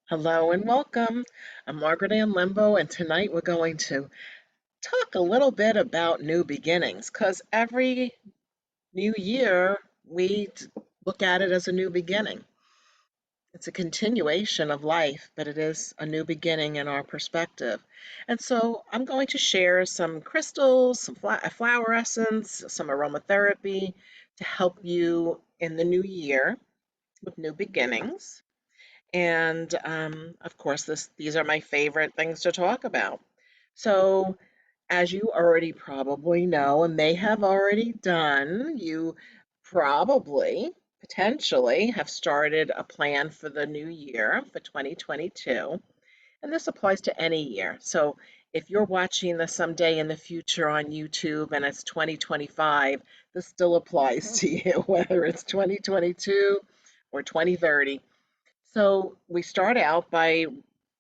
Hello and welcome. I'm Margaret Ann, and tonight we're going to talk a little bit about new beginnings because every new year look at it as a new beginning. It's a continuation of life, but it is a new beginning in our perspective. And so I'm going to share some crystals, a flower essence, some aromatherapy to help you in the new year with new beginnings. And of course, these are my favorite things to talk about. So, as you already probably know and may have already done, you probably potentially have started a plan for the new year for 2022. And this applies to any year. So, if you're watching this someday in the future on YouTube and it's 2025, this still applies to you, whether it's 2022 or 2030. So we start out by,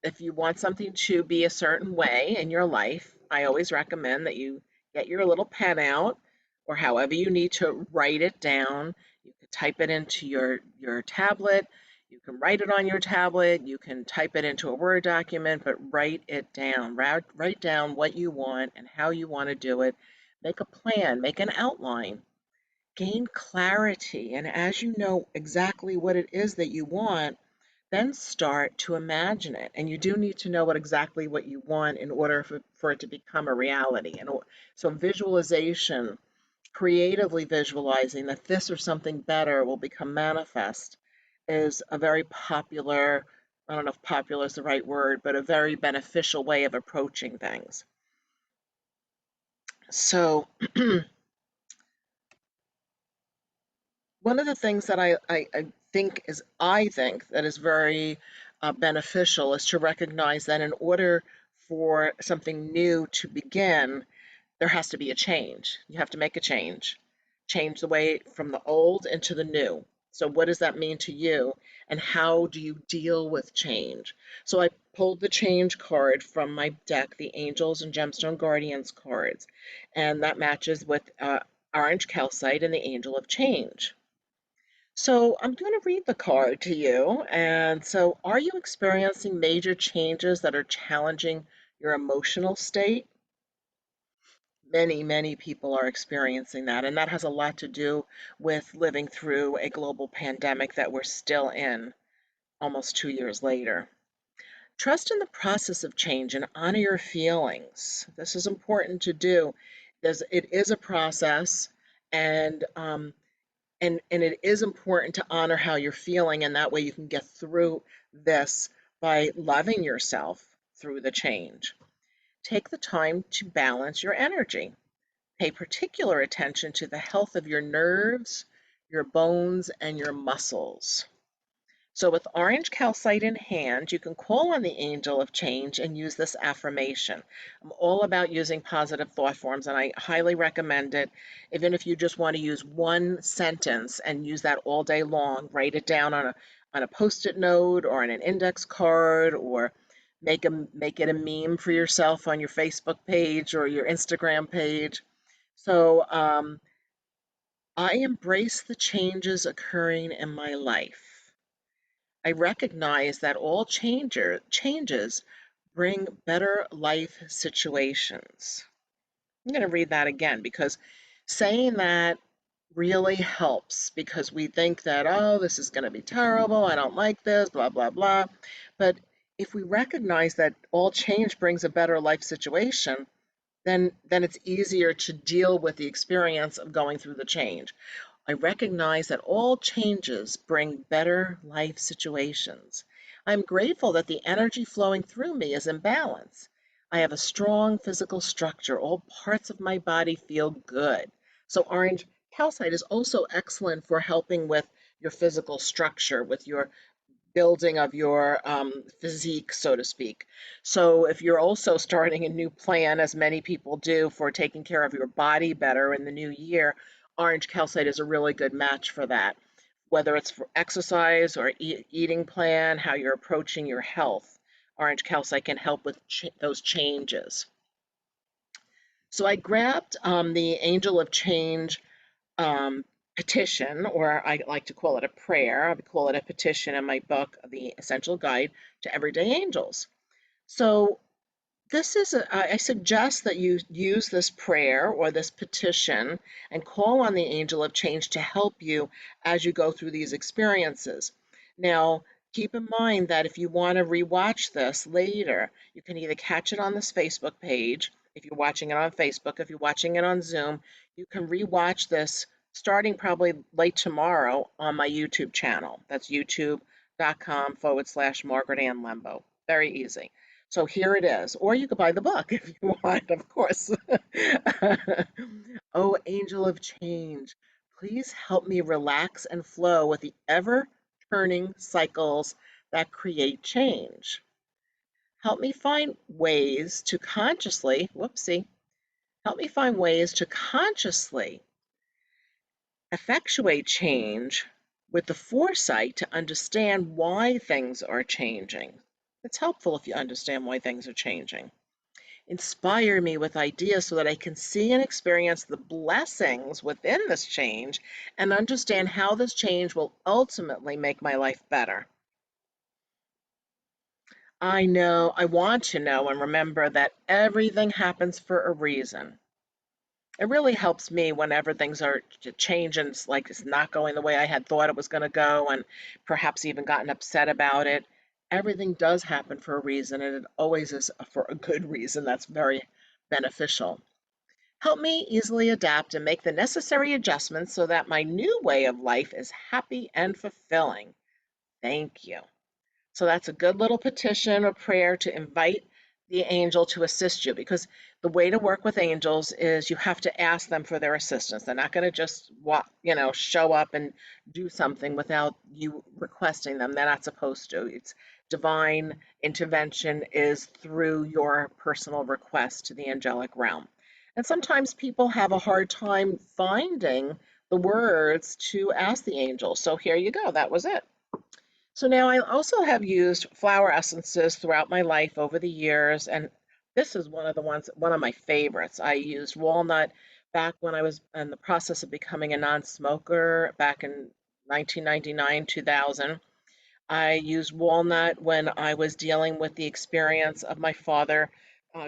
if you want something to be a certain way in your life, I always recommend that you get your little pen out or however you need to write it down. You can type it into your tablet. You can write it on your tablet. You can type it into a Word document, but write it down. Write down what you want and how you want to do it. Make a plan, make an outline, gain clarity. And as you know exactly what it is that you want, then start to imagine it. And you do need to know exactly what you want in order for it to become a reality. And so visualization, creatively visualizing that this or something better will become manifest is a very popular, I don't know if popular is the right word, but a very beneficial way of approaching things. So one of the things that I think that is very beneficial is to recognize that in order for something new to begin, there has to be a change. You have to make a change the way from the old into the new. So, what does that mean to you? And how do you deal with change? So, I pulled the change card from my deck, the Angels and Gemstone Guardians cards, and that matches with orange calcite and the Angel of Change. So I'm going to read the card to you. And so, are you experiencing major changes that are challenging your emotional state? Many people are experiencing that. And that has a lot to do with living through a global pandemic that we're still in almost 2 years later. Trust in the process of change and honor your feelings. This is important to do. It is a process, and and it is important to honor how you're feeling, and that way you can get through this by loving yourself through the change. Take the time to balance your energy. Pay particular attention to the health of your nerves, your bones, and your muscles. So, with orange calcite in hand, you can call on the angel of change and use this affirmation. I'm all about using positive thought forms, and I highly recommend it. Even if you just want to use one sentence and use that all day long, write it down on a post-it note or on an index card, or make it a meme for yourself on your Facebook page or your Instagram page. So, I embrace the changes occurring in my life. I recognize that all changes bring better life situations. I'm going to read that again because saying that really helps because we think that, oh, this is going to be terrible. I don't like this, blah, blah, blah. But if we recognize that all change brings a better life situation, then it's easier to deal with the experience of going through the change. I recognize that all changes bring better life situations. I'm grateful that the energy flowing through me is in balance. I have a strong physical structure. All parts of my body feel good. So, orange calcite is also excellent for helping with your physical structure, with your building of your physique, so to speak. So, if you're also starting a new plan, as many people do, for taking care of your body better in the new year, orange calcite is a really good match for that. Whether it's for exercise or eating plan, how you're approaching your health, orange calcite can help with those changes. So, I grabbed the Angel of Change um, petition, or I like to call it a prayer. I call it a petition in my book, The Essential Guide to Everyday Angels. So I suggest that you use this prayer or this petition and call on the angel of change to help you as you go through these experiences. Now, keep in mind that if you want to rewatch this later, you can either catch it on this Facebook page, if you're watching it on Facebook, if you're watching it on Zoom, you can rewatch this starting probably late tomorrow on my YouTube channel. That's youtube.com/ Margaret Ann Lembo. Very easy. So here it is. Or you could buy the book if you want, of course. Oh, angel of change, please help me relax and flow with the ever turning cycles that create change. Help me find ways to consciously, whoopsie, help me find ways to consciously effectuate change with the foresight to understand why things are changing. It's helpful if you understand why things are changing. Inspire me with ideas so that I can see and experience the blessings within this change and understand how this change will ultimately make my life better. I want to know and remember that everything happens for a reason. It really helps me whenever things are changing, like it's not going the way I had thought it was going to go, and perhaps even gotten upset about it. Everything does happen for a reason, and it always is for a good reason. That's very beneficial. Help me easily adapt and make the necessary adjustments so that my new way of life is happy and fulfilling. Thank you. So that's a good little petition or prayer to invite the angel to assist you, because the way to work with angels is you have to ask them for their assistance. They're not going to just show up and do something without you requesting them. They're not supposed to. It's divine intervention is through your personal request to the angelic realm. And sometimes people have a hard time finding the words to ask the angel. So here you go. That was it. So now I also have used flower essences throughout my life over the years, and this is one of my favorites. I used walnut back when I was in the process of becoming a non-smoker back in 1999, 2000. I used walnut when I was dealing with the experience of my father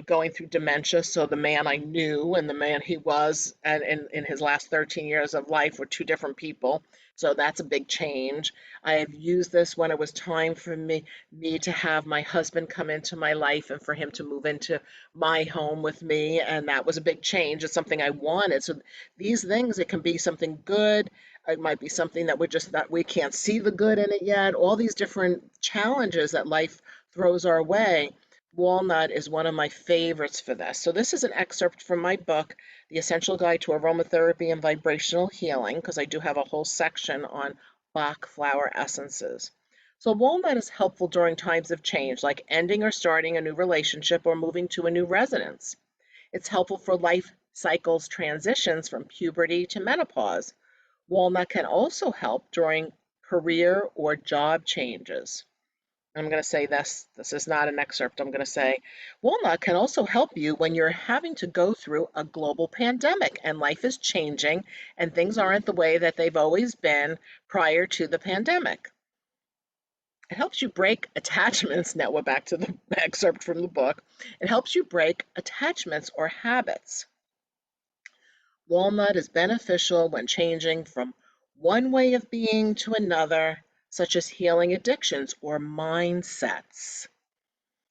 going through dementia. So the man I knew and the man he was, and in his last 13 years of life, were two different people. So that's a big change. I have used this when it was time for me to have my husband come into my life and for him to move into my home with me, and that was a big change. It's something I wanted. So these things, it can be something good, it might be something that we're just not, we can't see the good in it yet. All these different challenges that life throws our way. Walnut is one of my favorites for this. So this is an excerpt from my book, The Essential Guide to Aromatherapy and Vibrational Healing, because I do have a whole section on Bach Flower Essences. So walnut is helpful during times of change, like ending or starting a new relationship or moving to a new residence. It's helpful for life cycles transitions from puberty to menopause. Walnut can also help during career or job changes. I'm going to say this is not an excerpt. I'm going to say walnut can also help you when you're having to go through a global pandemic and life is changing and things aren't the way that they've always been prior to the pandemic. It helps you break attachments. Now we're back to the excerpt from the book. It helps you break attachments or habits. Walnut is beneficial when changing from one way of being to another, such as healing addictions or mindsets.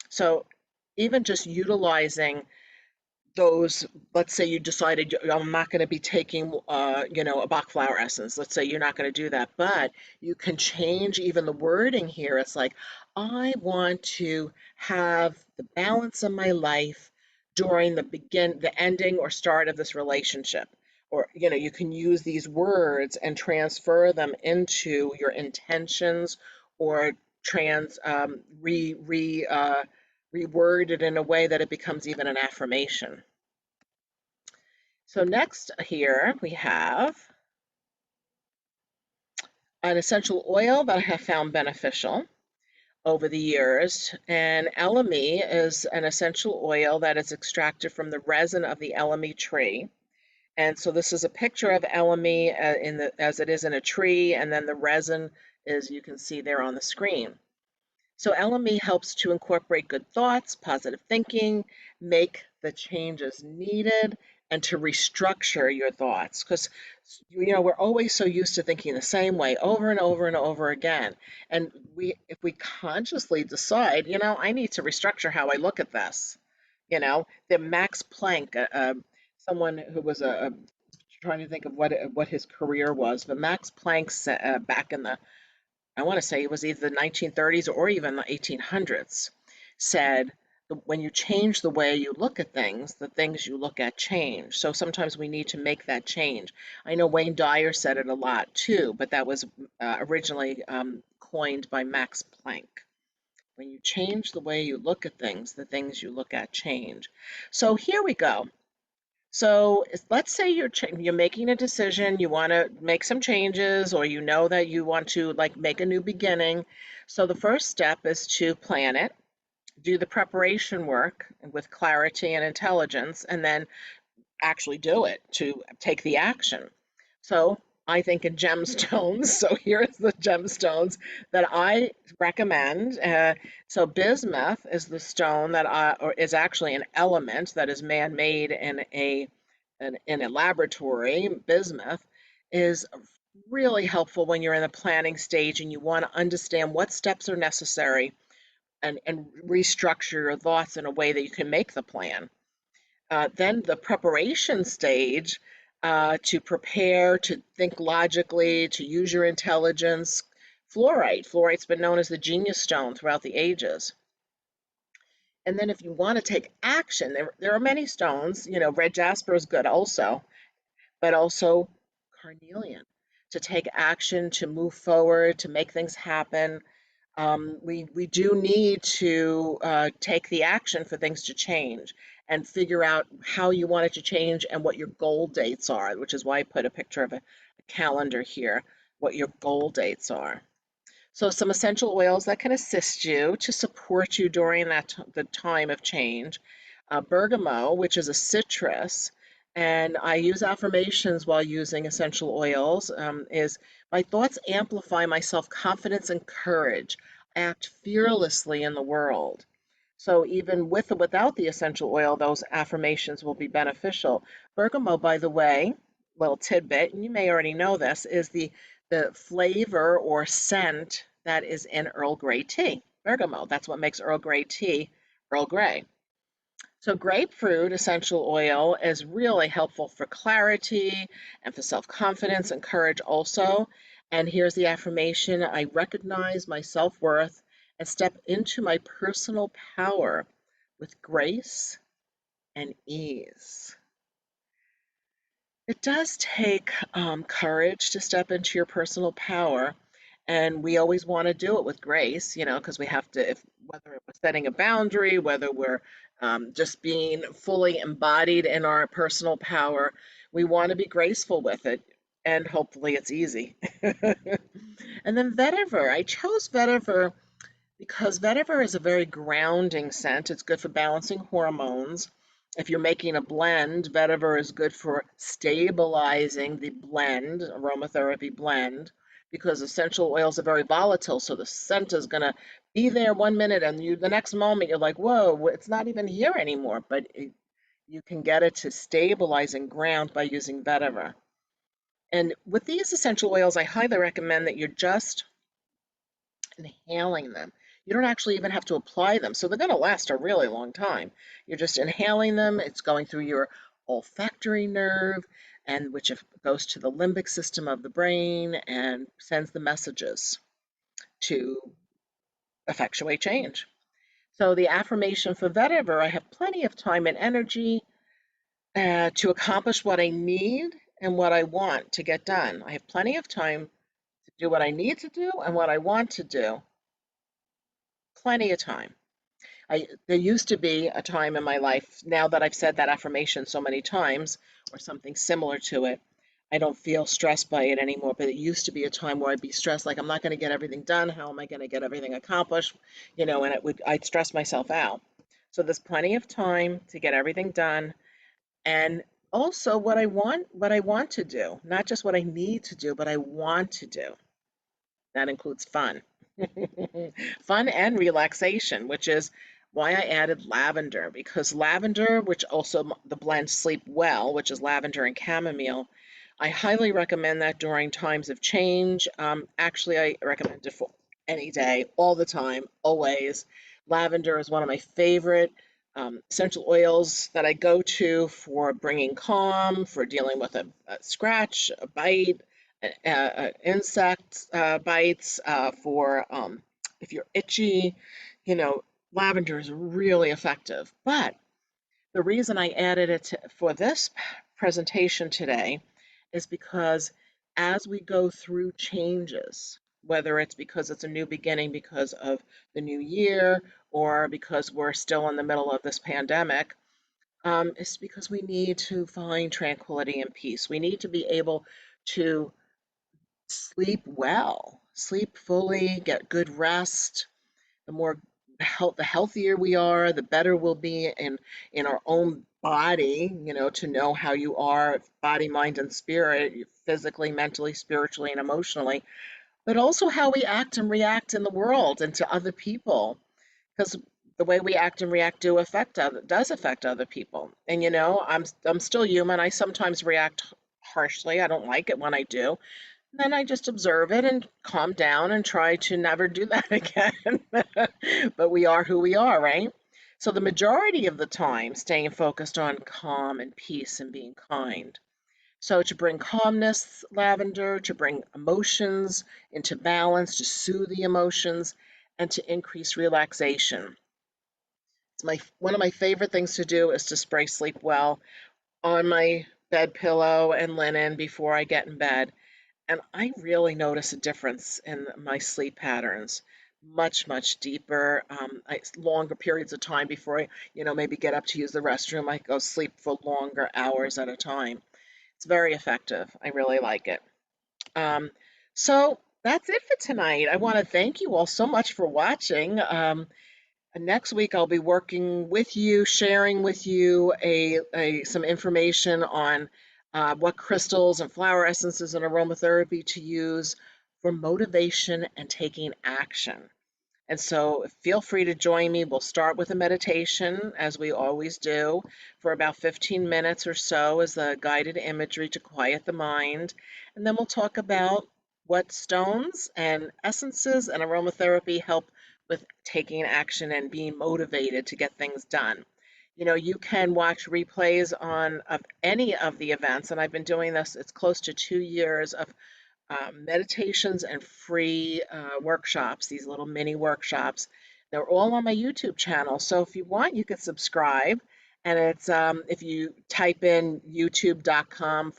So, even just utilizing those, let's say you decided I'm not going to be taking, a Bach flower essence. Let's say you're not going to do that, but you can change even the wording here. It's like, I want to have the balance in my life during the ending or start of this relationship. Or, you can use these words and transfer them into your intentions or trans, reword it in a way that it becomes even an affirmation. So next here we have an essential oil that I have found beneficial over the years. And elemi is an essential oil that is extracted from the resin of the elemi tree. And so this is a picture of elemi as it is in a tree, and then the resin is, you can see there on the screen. So LME helps to incorporate good thoughts, positive thinking, make the changes needed, and to restructure your thoughts. Because, we're always so used to thinking the same way over and over and over again. And if we consciously decide, I need to restructure how I look at this. The Max Planck, someone who was trying to think of what his career was, but Max Planck back in the, I want to say it was either the 1930s or even the 1800s, said when you change the way you look at things, the things you look at change. So sometimes we need to make that change. I know Wayne Dyer said it a lot too, but that was originally coined by Max Planck. When you change the way you look at things, the things you look at change. So here we go. So let's say you're making a decision, you want to make some changes, or you know that you want to like make a new beginning. So the first step is to plan it, do the preparation work with clarity and intelligence, and then actually do it, to take the action. So I think in gemstones. So here's the gemstones that I recommend. So bismuth is the stone or is actually an element that is man-made in a laboratory. Bismuth is really helpful when you're in the planning stage and you want to understand what steps are necessary and restructure your thoughts in a way that you can make the plan. Then the preparation stage, to prepare, to think logically, to use your intelligence. Fluorite. Fluorite's been known as the genius stone throughout the ages. And then if you want to take action, there are many stones. Red jasper is good also, but also carnelian, to take action, to move forward, to make things happen. We do need to take the action for things to change and figure out how you want it to change and what your goal dates are, which is why I put a picture of a calendar here, what your goal dates are. So some essential oils that can assist you to support you during the time of change. Bergamot, which is a citrus, and I use affirmations while using essential oils, is my thoughts amplify my self-confidence and courage. I act fearlessly in the world. So even with or without the essential oil, those affirmations will be beneficial. Bergamot, by the way, little tidbit, and you may already know this, is the flavor or scent that is in Earl Grey tea. Bergamot, that's what makes Earl Grey tea Earl Grey. So grapefruit essential oil is really helpful for clarity and for self-confidence and courage also. And here's the affirmation: I recognize my self-worth and step into my personal power with grace and ease. It does take courage to step into your personal power, and we always want to do it with grace, because we have to, if whether we're setting a boundary, whether we're just being fully embodied in our personal power, we want to be graceful with it, and hopefully it's easy. And then vetiver, I chose vetiver because vetiver is a very grounding scent. It's good for balancing hormones. If you're making a blend, vetiver is good for stabilizing the blend, aromatherapy blend, because essential oils are very volatile. So the scent is going to be there 1 minute, and the next moment you're like, whoa, it's not even here anymore. But you can get it to stabilize and ground by using vetiver. And with these essential oils, I highly recommend that you're just inhaling them. You don't actually even have to apply them, so they're going to last a really long time. You're just inhaling them. It's going through your olfactory nerve, and which goes to the limbic system of the brain and sends the messages to effectuate change. So the affirmation for vetiver: I have plenty of time and energy to accomplish what I need and what I want to get done. I have plenty of time to do what I need to do and what I want to do. Plenty of time. There used to be a time in my life, now that I've said that affirmation so many times, or something similar to it, I don't feel stressed by it anymore. But it used to be a time where I'd be stressed, like I'm not going to get everything done. How am I going to get everything accomplished? And I'd stress myself out. So there's plenty of time to get everything done. And also what I want to do, not just what I need to do, but I want to do. That includes fun. Fun and relaxation, which is why I added lavender, because lavender, which also the blend Sleep Well, which is lavender and chamomile, I highly recommend that during times of change. Actually, I recommend it for any day, all the time, always. Lavender is one of my favorite essential oils that I go to for bringing calm, for dealing with a scratch, a bite, insect bites, for if you're itchy, you know, lavender is really effective. But the reason I added it for this presentation today is because as we go through changes, whether it's because it's a new beginning because of the new year or because we're still in the middle of this pandemic, it's because we need to find tranquility and peace. We need to be able to sleep well, sleep fully, get good rest. The more the healthier we are, the better we'll be in our own body, to know how you are, body, mind, and spirit, physically, mentally, spiritually, and emotionally, but also how we act and react in the world and to other people, because the way we act and react does affect other people. And I'm still human. I sometimes react harshly. I don't like it when I do. Then I just observe it and calm down and try to never do that again. But we are who we are, right? So the majority of the time, staying focused on calm and peace and being kind. So to bring calmness, lavender, to bring emotions into balance, to soothe the emotions, and to increase relaxation. It's one of my favorite things to do is to spray Sleep Well on my bed pillow and linen before I get in bed. And I really notice a difference in my sleep patterns. Much deeper, longer periods of time before I, maybe get up to use the restroom. I go sleep for longer hours at a time. It's very effective. I really like it. Um, so that's it for tonight. I want to thank you all so much for watching. Next week, I'll be working with you, sharing with you some information on what crystals and flower essences and aromatherapy to use for motivation and taking action. And so feel free to join me. We'll start with a meditation, as we always do, for about 15 minutes or so as a guided imagery to quiet the mind. And then we'll talk about what stones and essences and aromatherapy help with taking action and being motivated to get things done. You can watch replays of any of the events, and I've been doing this, it's close to 2 years of meditations and free workshops, these little mini workshops. They're all on my YouTube channel. So if you want, you can subscribe. And it's if you type in youtube.com/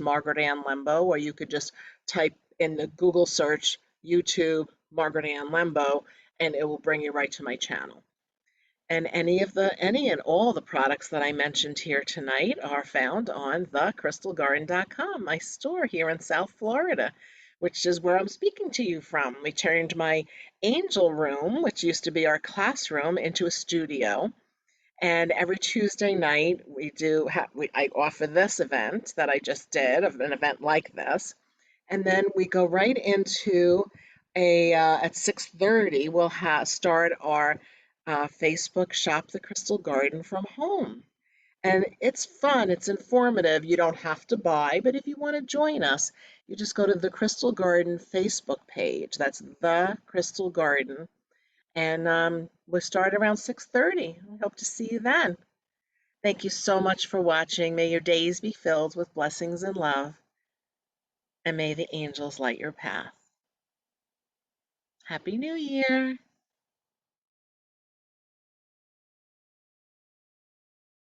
Margaret Ann Lembo, or you could just type in the Google search YouTube Margaret Ann Lembo, and it will bring you right to my channel. And any and all the products that I mentioned here tonight are found on thecrystalgarden.com, my store here in South Florida, which is where I'm speaking to you from. We turned my angel room, which used to be our classroom, into a studio. And every Tuesday night, I offer this event that I just did, of an event like this. And then we go right into at 6:30, we'll start our Facebook Shop the Crystal Garden from home. And it's fun, it's informative. You don't have to buy, but if you want to join us, you just go to the Crystal Garden Facebook page. That's the Crystal Garden. And we'll start around 6:30. I hope to see you then. Thank you so much for watching. May your days be filled with blessings and love, and may the angels light your path. Happy New Year!